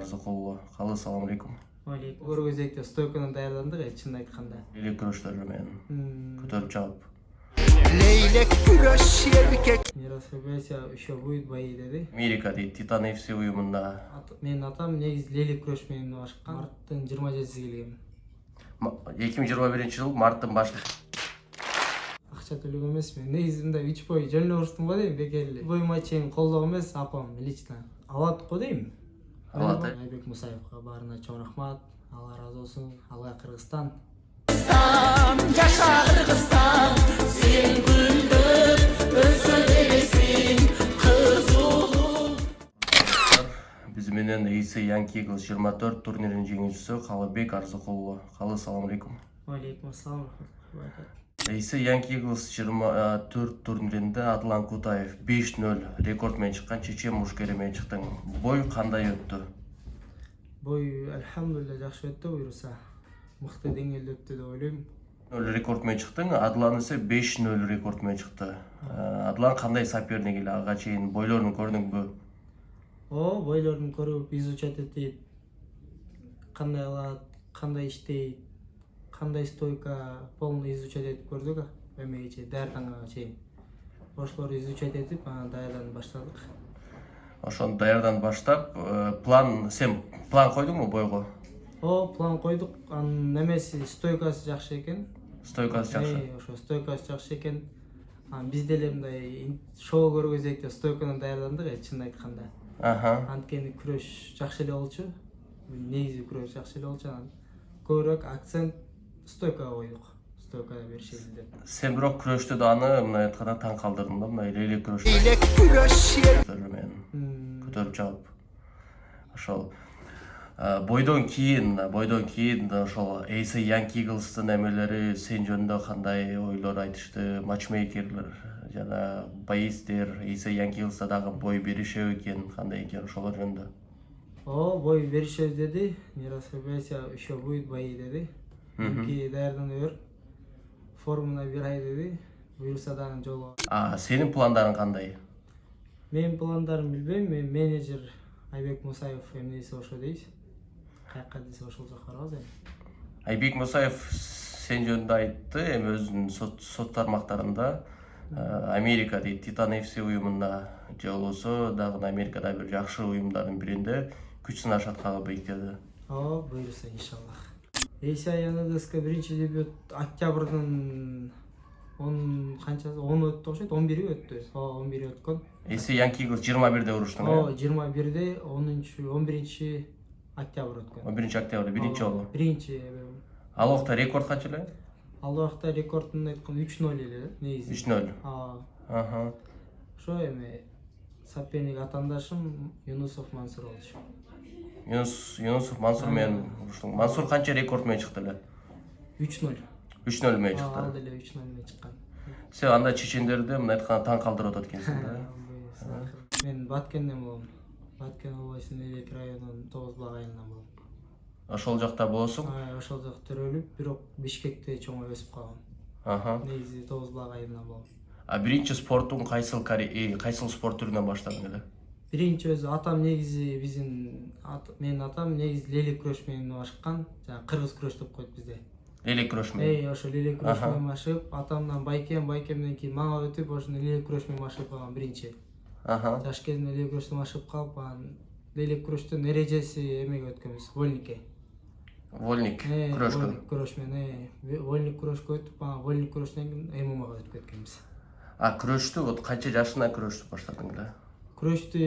Арзыкулова. Калы, салам алейкум. Алейкум. Көргөзекте стойканы даярдандык, чынын айтканда. Элек күрөштөр менен көтөрүп чыгып. Leylek güreş erkek. Мирас Фебресия еще будет бои деди. Америка дейт, Титан FC уюмунда. Менин атам негизи лейлек күрөш менен башкан. Марттын 27-си келген. 2021 жыл марттын башы. Акча төлөгөн эмесмин. Негизи мындай 3 бой жөн эле уруштум го дейм, бекерли. Боюма чейин колдоо эмес, апам лично алат го дейм. Алат. Айбек Мусаевга баарына чоң рахмат. Алла ыраазы болсун. Алга Кыргызстан. Yaşa Kırgızstan, sen güldür, özün eylesin, kız oğlum. Биз менен AC Yankee Eagles 24 турниринин жеңүүчүсү Калыбек Арзыкулова. Калы, салам алейкум. Алейкум ассалам. AC Yankee Eagles 24 турниринде Адлан Кутаев 5-0 рекорд менен чыккан, чечен мушкери менен чыктың. Бой кандай өттү? Бой альхамдулилля жакшы өттү, буюрса. Мыкты деңгээлде өттү деп ойлойм. 0 рекорд менен чыктың, Адлан эсе 5-0 рекорд менен чыкты. Адлан кандай соперник эле, ага чейин бойлорун көрдүңбү? Бойлорун көрүп, изучать этип, кандай алат, кандай иштейт, кандай стойка, полный изучать этип көрдүк. Эмеге чейин, даярданганга чейин. Ошолорду изучать этип, анан даярданып баштадык. Ошону даярдан баштап, сен план койдуңбу бойго? План койдук. Анын немеси стойкасы жакшы экен. Стойкасы жакшы. Ошо стойкасы жакшы экен. Биз деле мындай шоу көргөзөйт деп стойканы даярдандык, чынын айтканда. Анткени күрөш жакшы эле болчу. Негизи күрөш жакшы эле болчу. Анан көбүрөөк акцент стойкага койдук. Стойкада беришели деп. Сен бирок күрөштү да аны мындай айтканда таң калдырдың да, мындай лейлек күрөш. Leylek güreş менен көтөрүп чыгып. Ошол бойдон кийин ошол AC Yankee Eagles'тын эмелери сен жөнүндө кандай ойлор айтышты, матчмейкерлер жана боисттер AC Yankee Eagles'та дагы бой беришеби экен, кандай экен ошолор жөнүндө? Бой беришебиз деди. Мирас Фебресия еще будет бои деди. Даярданып бер. Формуна 1 ай деди. Буюрса дагы жолу. Сенин пландарың кандай? Менин пландарым билбейм. Мен менеджер Айбек Мусаев эмнеси ошо дейт. Каяка десе ошол жака барабыз эми. Айбек Мусаев сен жөнүндө айтты, эми өзүнүн сот тармактарында Америка дейт, Титан FC уюмунда же болбосо дагы Америкада бир жакшы уюмдардын биринде күч сынашат Калыбек деди. Буюрса иншаллах. AC Yankee биринчи дебют октябрдын 10 канчасы 10 өттү окшойт, 11 өттү. 11 өткөн. AC Yankee Eagles 21-де уруштуң, э? 21-де 11 октябрь өткөн. 11 октябрда биринчи болду. Биринчи. Ал убакта рекорд канча эле? Ал убакта рекордун айткан 3-0 эле, негизи. 3-0. Ошо эми соперник атаандашым Юнусов Мансур болчу. Юнусов Мансур менен уруштуң. Мансур канча рекорд менен чыкты эле? 3-0. 3-0 менен чыкты. Ал деле 3-0 менен чыккан. Сен анда чечендерди мындай айтканда таң калтырып атат экенсиң да. Мен Баткенден болом. Баткен областынын Элек районунун 9 булак айылынан болом. Ошол жакта болосуң? Ошол жакта төрөлүп, бирок Бишкекте чоң өсүп калгам. Негизи 9 булак айылынан болом. Биринчи спортуң кайсыл спорт түрүнөн баштадың эле? Биринчи өзү атам негизи менин атам негизи лейлек күрөш менен башкан. Жана кыргыз күрөш деп коет бизде. Лейлек күрөш менен. Ошо лейлек күрөш менен башып, атамдан байкемден кийин мага өтүп, ошону лейлек күрөш менен башып калган биринчи. Жаш кезинде лейлек күрөштөн башып калып, анан лейлек күрөштүн эрежеси эмеге өткөнбүз, вольникке. Вольник күрөш менен, вольник күрөшкө өтүп, вольник күрөштөн кийин ММАга өтүп кеткенбиз. Күрөштү канча жашында күрөштү баштадың эле? Күрөштү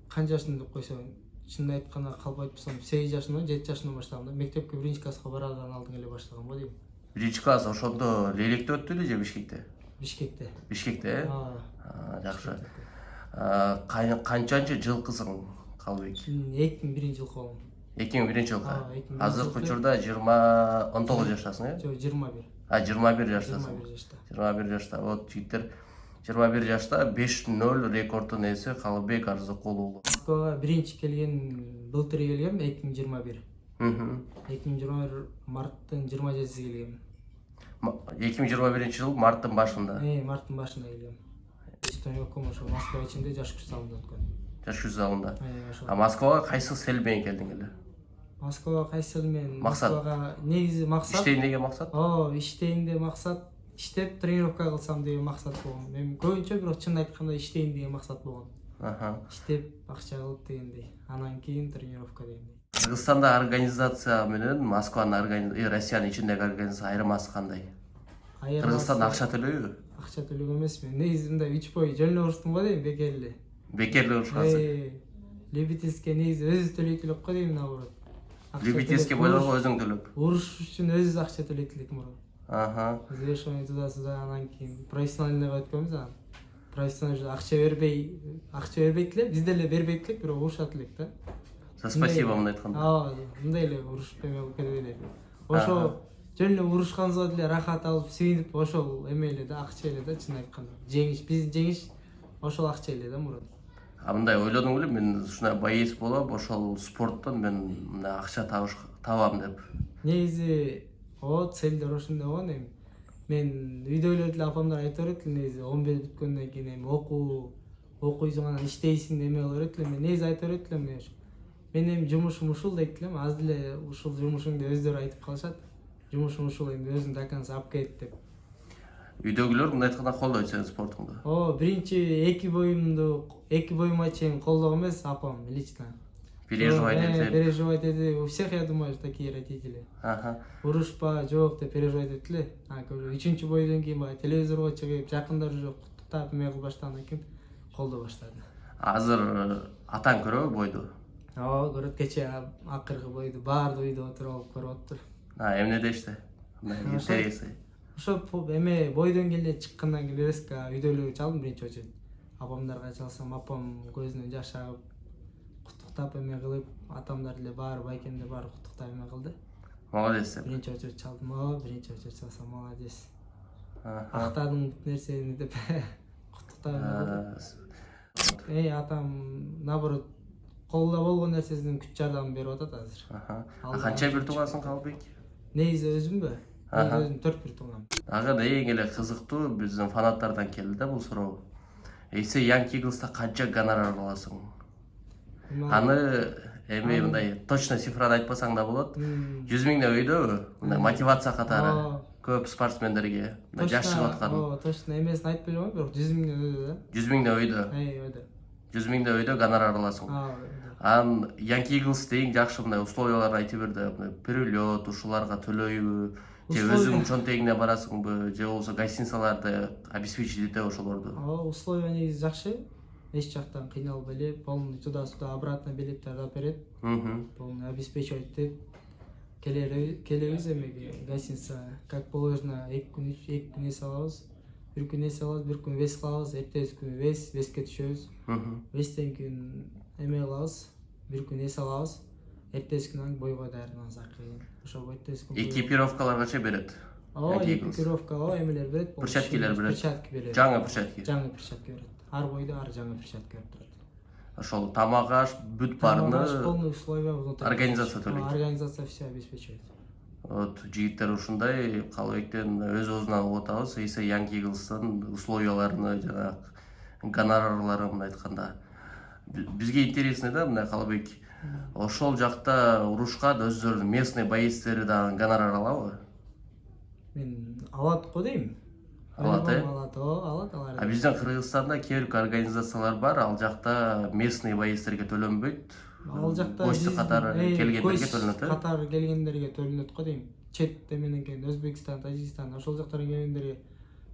канча жашында деп койсоң, чынын айтканда калп айтпасам 8 жашында, 7 жашында баштагам да. Мектепке 1-класска барардан алдын эле баштагам го дейм. 1-класс ошондо лейлекте өттү эле же Бишкекте? Бишкекте. Бишкекте, жакшы. Канчанчы жылкысың, Калыбек? 2001-жылкы болом. 2001-жылкы. Азыркы учурда 19 жаштасың, э? Жок, 21. 21 жаштасың. 21 жашта. Вот жигиттер 21 жашта 5-0 рекорддун ээси Калыбек Арзыкулов. Москвага биринчи келген, былтыр келгем 2021. 2021 марттын 27-си келгем. 2021-жыл марттын башында. Марттын башында келгем. Ошо Москва ичинде жаш күч залында өткөн. жаш күз залында. Ошол. А Москвага кайсы сел менен келдиң эле? Москвага кайсы мен Максат. Москвага негизи максат. Иштейин деген максат? Иштейин деген максат. Иштеп тренировка кылсам деген максат болгон. Мен көбүнчө бирок чын айтканда иштейин деген максат болгон. Иштеп акча кылып дегендей. Анан кийин тренировка дегендей. Кыргызстанда организация менен Москванын Россиянын ичиндеги организация айырмасы кандай? Кыргызстанда акча төлөйбү? Акча төлөгөн эмесмин. Негизи мындай 3 бой жөн уруштум го дейм, бекер эле. Бекер эле урушкансың. Любительский негизи өзү төлөйт элек го дейм, наоборот. Любительский бойлорго өзүң төлөп. Уруш үчүн өзү акча төлөйт элек мурун. Взвешивание туда-сюда, анан кийин профессиональныйга өткөнбүз анан. Профессионал акча бербейт эле, бизде эле бербейт элек, бирок урушат элек да. Спасибо мындай айтканда. Мындай эле урушуп эме кетет эле. Ошо жөн эле урушканыбызга деле рахат алып, сүйүнүп, ошол эме эле да, акча эле да, чын айтканда. Биздин жеңиш ошол акча эле да мурун. Мындай ойлодуң беле, мен ушундай боец болуп, ошол спорттон мен мындай акча табам деп. Негизи целдер ошондой болгон эми. Мен үйдө эле деле апамдар айтып берет эле, негизи 11 бүткөндөн кийин эми окуйсуң, анан иштейсиң эме кыла берет эле. Мен негизи айтып берет элем, мен эми жумушум ушул дейт элем, аз деле ушул жумушуңду өздөрү айтып калышат. Жумушум ушул, эми өзүң до конца алып кет деп. Үйдөгүлөр мындай айтканда колдойт сенин спортуңду. Биринчи 2 боюма чейин колдогон эмес, апам лично. Переживать эти, у всех, я думаю, такие родители. Урушпа, жок деп переживать этти эле. 3-чү бойдон кийин баягы телевизорго чыгып, жакындар уже куттуктап эме кылып баштагандан кийин колдой баштады. Азыр атаң көрөбү бойду? Көрөт, кече акыркы бойду баарды үйдө отуруп алып көрүп атыптыр. Эмне дешти? Интересный. Ошо эме бойдон келе чыккандан кийин резко үйдө эле чалдым биринчи очередь. Апамдарга чалсам, апам көзүнөн жаш агып, куттуктап эме кылып, атамдар деле баары, байкемдер баары куттуктап эме кылды. Молодец деп. Биринчи очередь чалдым, биринчи очередь чалсам, молодец. Актадың нерсени деп куттуктап эме кылды. Атам наоборот колдо болгон нерсесинин күч жардамын берип атат азыр. Канча бир туугансың Калбек? Негизи өзүмбү? Өзүм 4 бир туугам. Дагы эң эле кызыктуу биздин фанаттардан келди да бул суроо. Эйсе Young Eagles'та канча гонорар аласың? Аны эми мындай точно цифраны айтпасаң да болот. 100 миңден өйдөбү? Мындай мотивация катары көп спортсмендерге жашыгып аткан. Точно эмесин айтып бере албайм, бирок 100 миңден өйдө да. 100 миңден өйдө. Өйдө. 100 миңден өйдө гонорар аласың. Анан Young Eagles деген жакшы мындай условияларды айтып берди. Перелет ушуларга төлөйбү? Же өзүң чонтегине барасыңбы? Же болбосо гостиницаларды обеспечить этеби ошолорду? Условия негизи жакшы. Эч жактан кыйналбай эле, полный туда-сюда обратно билеттерди алып берет. Полный обеспечивать этип келебиз эмеге гостиница как положено 2 күн эс алабыз. 1 күн эс алабыз, 1 күн вес кылабыз, эртеси күнү веске түшөбүз. Вестен кийин эме кылабыз, 1 күн эс алабыз. Эртеси күнү бойго даярданабыз акырын. Ошол эртеси күнү экипировкаларгача берет. Экипировкага эмелер берет. Перчаткилер берет. Перчатки берет. Жаңы перчатки. Жаңы перчатки берет. Ар бойдо ар жаңы перчатки берип турат. Ошол тамак аш, бүт баарына полный условия внутри. Организация төлөйт. Организация все обеспечивает. Жигиттер ушундай Калыбектен өз оозуна угуп атабыз. Эйсе Young Eagles'тын условияларыны жана гонорарларын айтканда. Бизге интересный да мындай Калыбек. Ошол жакта урушкан өздөрүнүн местный боецтери да гонорар алабы? Мен алат го дейм. Алат, алат. Биздин Кыргызстанда кээ бир организациялар бар, ал жакта местный боецтерге төлөнбөйт. Ал жакта гости катары келгендерге төлөнөт. Катары келгендерге төлөнөт го дейм. Чет менен кийин Өзбекстан, Тажикстан, ошол жактан келгендерге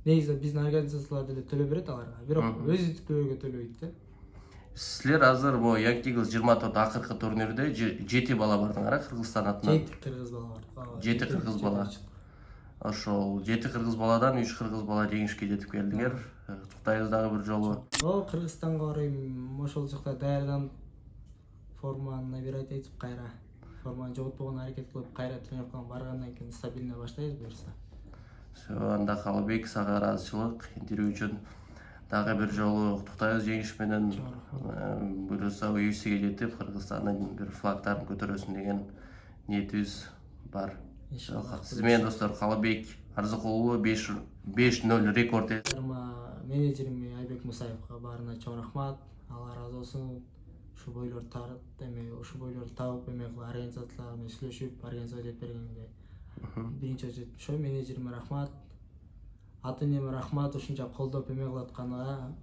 негизи биздин организациялар деле төлөп берет аларга. Бирок өзүнүкүлөргө төлөбөйт да. Силер азыр бу Young Eagles 24 акыркы турнирде 7 бала бардыңар, Кыргызстан атынан. 7 кыргыз бала бар. 7 кыргыз бала. Ошол 7 кыргыз баладан 3 кыргыз бала жеңишке жетип келдиңер. Туктайбыз дагы бир жолу. Кыргызстанга барайм, ошол жакта даярданып форманы набирать этип кайра. Форманы жоготпогон аракет кылып кайра тренировкага баргандан кийин стабильно баштайбыз буюрса. Анда Калыбек сага ыраазычылык интервью үчүн дагы бир жолу куттуктайбыз жеңиш менен. Буюрса UFC'ге жетип Кыргызстандын бир флагтарын көтөрөсүн деген ниетибиз бар. Сиз менен достор Калыбек Арзыкулуу 5-0 рекорд. Менеджериме Айбек Мусаевга баарына чоң рахмат. Алла ыраазы болсун. ушу бойлорду таап эме кылып организациялар менен сүйлөшүп организовать этип бергенге биринчи очередь ошо менеджериме рахмат, ата энеме рахмат, ушунча колдоп эме кылып атканга,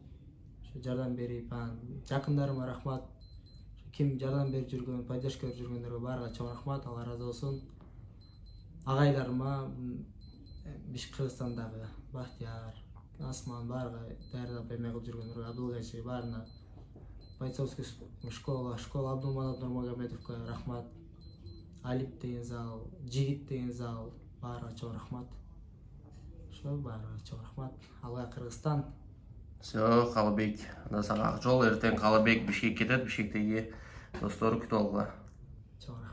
ошо жардам берип, анан жакындарыма рахмат, ким жардам берип жүргөн, поддержка берип жүргөндөргө баарыга чоң рахмат, Алла ыраазы болсун. Агайларыма Кыргызстандагы Бахтияр, Асман баарыга даярдап эме кылып жүргөндөргө, Абдулгачы баарына, бойцовский школа Абдулманап Нурмагомедовго рахмат, Алип деген зал, Жигит деген зал баарыга чоң рахмат. Ошо баарыга чоң рахмат. Алга Кыргызстан. Все, Калыбек, анда сага ак жол. Эртең Калыбек Бишкекке кетет, Бишкектеги достору күтүп алгыла. Чоң